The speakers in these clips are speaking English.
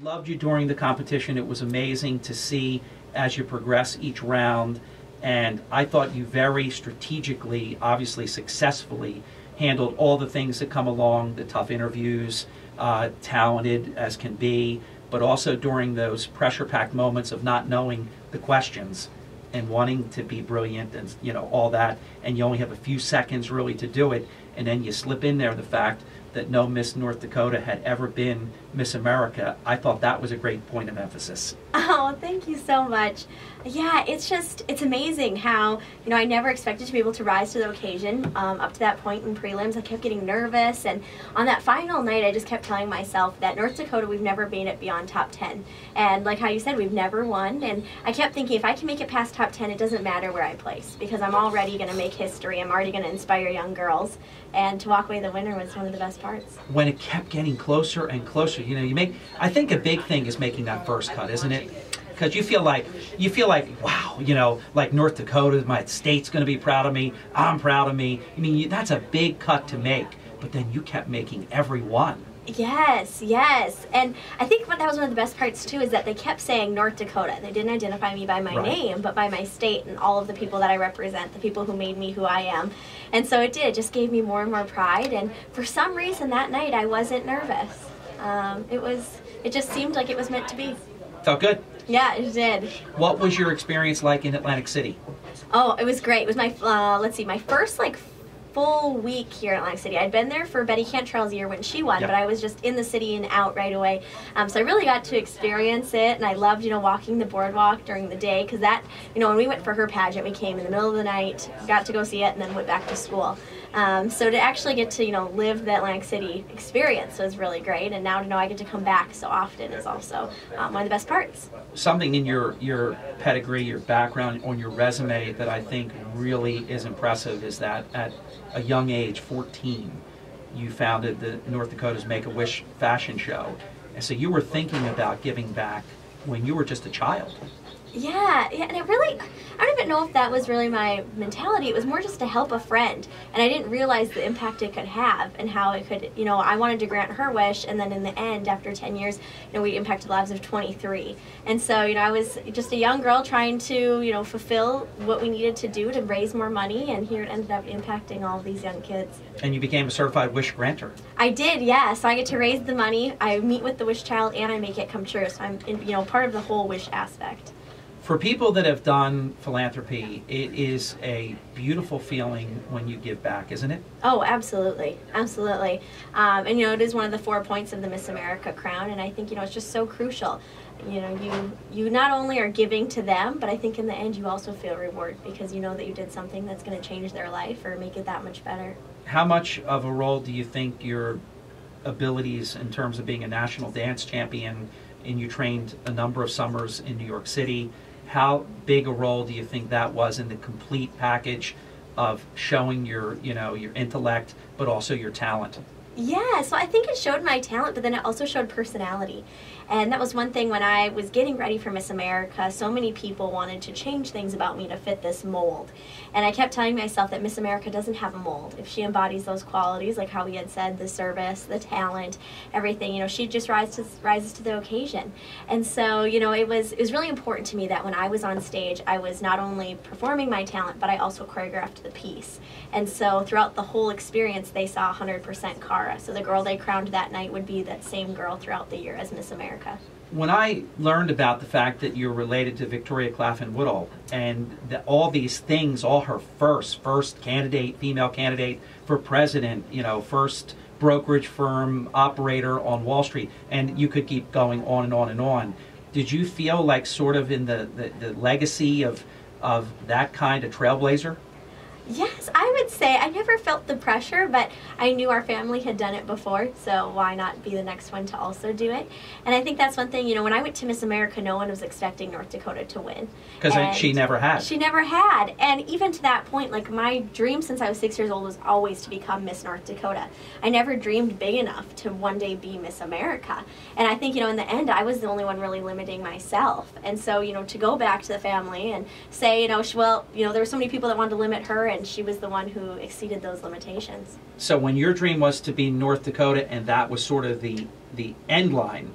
Loved you during the competition. It was amazing to see as you progress each round, and I thought you very strategically, obviously successfully, handled all the things that come along, the tough interviews, talented as can be, but also during those pressure-packed moments of not knowing the questions and wanting to be brilliant and all that, and you only have a few seconds really to do it, and then you slip in there the fact that no Miss North Dakota had ever been Miss America. I thought that was a great point of emphasis. Oh, thank you so much. Yeah, it's amazing how, I never expected to be able to rise to the occasion. Up to that point in prelims, I kept getting nervous, and on that final night, I just kept telling myself that North Dakota, we've never made it beyond top 10. And like how you said, we've never won, and I kept thinking, if I can make it past top 10, it doesn't matter where I place, because I'm already going to make history. I'm already going to inspire young girls, and to walk away the winner was one of the best parts. When it kept getting closer and closer, I think a big thing is making that first cut, isn't it? Because you feel like, wow, like North Dakota, my state's going to be proud of me, I'm proud of me. That's a big cut to make, but then you kept making every one. Yes, yes. And I think that was one of the best parts, too, is that they kept saying North Dakota. They didn't identify me by my name, but by my state and all of the people that I represent, the people who made me who I am. And so it just gave me more and more pride. And for some reason that night, I wasn't nervous. It just seemed like it was meant to be. Felt good? Yeah, it did. What was your experience like in Atlantic City? Oh, it was great. It was my, my first, full week here in Atlantic City. I'd been there for Betty Cantrell's year when she won, Yep. but I was just in the city and out right away. So I really got to experience it, and I loved, walking the boardwalk during the day, because that, when we went for her pageant, we came in the middle of the night, got to go see it, and then went back to school. So to actually get to, live the Atlantic City experience was really great, and now to know I get to come back so often is also one of the best parts. Something in your pedigree, your background, on your resume that I think really is impressive is that at a young age, 14, you founded the North Dakota's Make-A-Wish fashion show. And so you were thinking about giving back when you were just a child. Yeah, and I don't even know if that was really my mentality. It was more just to help a friend, and I didn't realize the impact it could have and how it could, I wanted to grant her wish, and then in the end, after 10 years, we impacted the lives of 23. And so, I was just a young girl trying to, fulfill what we needed to do to raise more money, and here it ended up impacting all of these young kids. And you became a certified wish granter. I did, yeah. So I get to raise the money, I meet with the wish child, and I make it come true. So I'm, part of the whole wish aspect. For people that have done philanthropy, it is a beautiful feeling when you give back, isn't it? Oh, absolutely. Absolutely. And, it is one of the 4 points of the Miss America crown, and I think, it's just so crucial. You not only are giving to them, but I think in the end you also feel reward because you know that you did something that's going to change their life or make it that much better. How much of a role do you think your abilities in terms of being a national dance champion, and you trained a number of summers in New York City, how big a role do you think that was in the complete package of showing your intellect, but also your talent? Yeah, so I think it showed my talent, but then it also showed personality. And that was one thing when I was getting ready for Miss America, so many people wanted to change things about me to fit this mold. And I kept telling myself that Miss America doesn't have a mold. If she embodies those qualities, like how we had said, the service, the talent, everything, she just rises to the occasion. And so, it was really important to me that when I was on stage, I was not only performing my talent, but I also choreographed the piece. And so throughout the whole experience, they saw 100% Cara. So the girl they crowned that night would be that same girl throughout the year as Miss America. When I learned about the fact that you're related to Victoria Claflin-Woodall and that all these things, all her first candidate, female candidate for president, first brokerage firm operator on Wall Street, and you could keep going on and on and on. Did you feel like sort of in the legacy of that kind of trailblazer? Yes, I would say I never felt the pressure, but I knew our family had done it before, so why not be the next one to also do it? And I think that's one thing, when I went to Miss America, no one was expecting North Dakota to win. Because she never had. She never had. And even to that point, my dream since I was 6 years old was always to become Miss North Dakota. I never dreamed big enough to one day be Miss America. And I think, in the end, I was the only one really limiting myself. And so, to go back to the family and say, there were so many people that wanted to limit her, and she was the one who exceeded those limitations. So when your dream was to be North Dakota and that was sort of the end line,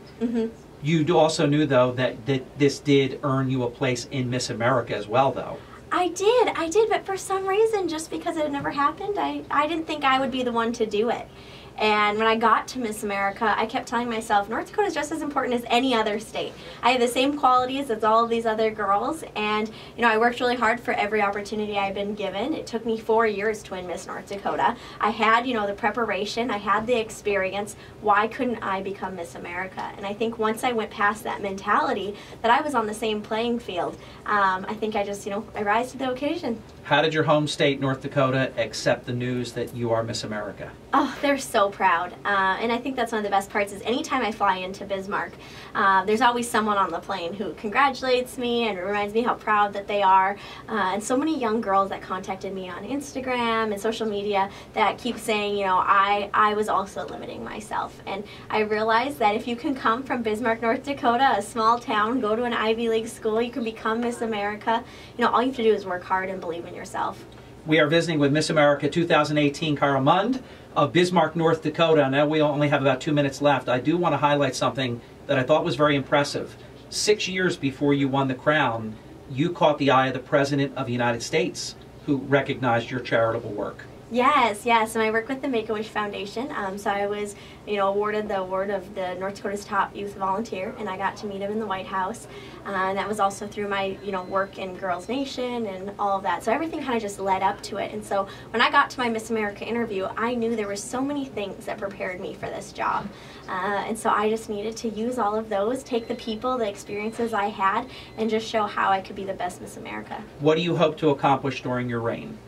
You also knew, though, that this did earn you a place in Miss America as well, though. I did, but for some reason, just because it had never happened, I didn't think I would be the one to do it. And when I got to Miss America, I kept telling myself, North Dakota is just as important as any other state. I have the same qualities as all of these other girls, and I worked really hard for every opportunity I've been given. It took me 4 years to win Miss North Dakota. I had, the preparation, I had the experience. Why couldn't I become Miss America? And I think once I went past that mentality that I was on the same playing field, I think I just, I rise to the occasion. How did your home state, North Dakota, accept the news that you are Miss America? Oh, they're so proud. And I think that's one of the best parts is anytime I fly into Bismarck, there's always someone on the plane who congratulates me and reminds me how proud that they are. And so many young girls that contacted me on Instagram and social media that keep saying, I was also limiting myself. And I realized that if you can come from Bismarck, North Dakota, a small town, go to an Ivy League school, you can become Miss America. All you have to do is work hard and believe in yourself. We are visiting with Miss America 2018, Cara Mund of Bismarck, North Dakota. Now we only have about 2 minutes left. I do want to highlight something that I thought was very impressive. 6 years before you won the crown, you caught the eye of the President of the United States, who recognized your charitable work. Yes. And I work with the Make-A-Wish Foundation. So I was, awarded the award of the North Dakota's top youth volunteer, and I got to meet him in the White House. And that was also through my, work in Girls Nation and all of that. So everything kind of just led up to it. And so when I got to my Miss America interview, I knew there were so many things that prepared me for this job. And so I just needed to use all of those, take the people, the experiences I had, and just show how I could be the best Miss America. What do you hope to accomplish during your reign?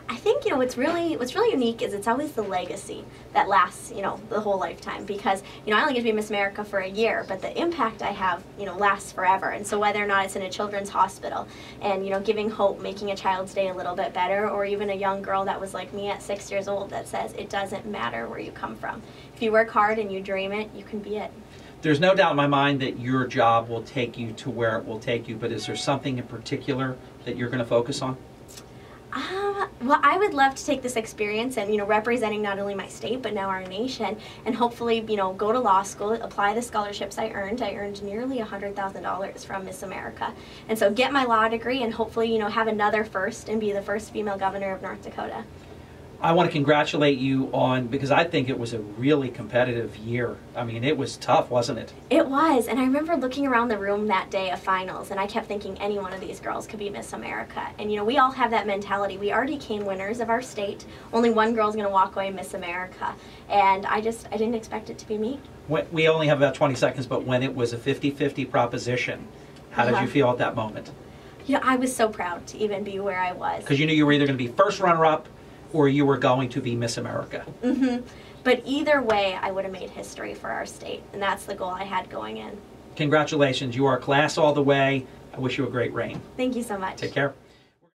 I think, what's really unique is it's always the legacy that lasts, the whole lifetime, because, I only get to be Miss America for a year, but the impact I have, lasts forever. And so whether or not it's in a children's hospital and, giving hope, making a child's day a little bit better, or even a young girl that was like me at 6 years old that says it doesn't matter where you come from. If you work hard and you dream it, you can be it. There's no doubt in my mind that your job will take you to where it will take you, but is there something in particular that you're going to focus on? Well, I would love to take this experience and, representing not only my state, but now our nation, and hopefully, go to law school, apply the scholarships I earned. I earned nearly $100,000 from Miss America. And so get my law degree and hopefully, have another first and be the first female governor of North Dakota. I want to congratulate you because I think it was a really competitive year. I mean, it was tough, wasn't it? It was, and I remember looking around the room that day of finals, and I kept thinking any one of these girls could be Miss America. And we all have that mentality. We already came winners of our state. Only one girl's going to walk away Miss America. And I didn't expect it to be me. We only have about 20 seconds, but when it was a 50-50 proposition, how did you feel at that moment? I was so proud to even be where I was. Because you knew you were either going to be first runner-up or you were going to be Miss America. But either way, I would have made history for our state, and that's the goal I had going in. Congratulations. You are class all the way. I wish you a great reign. Thank you so much. Take care.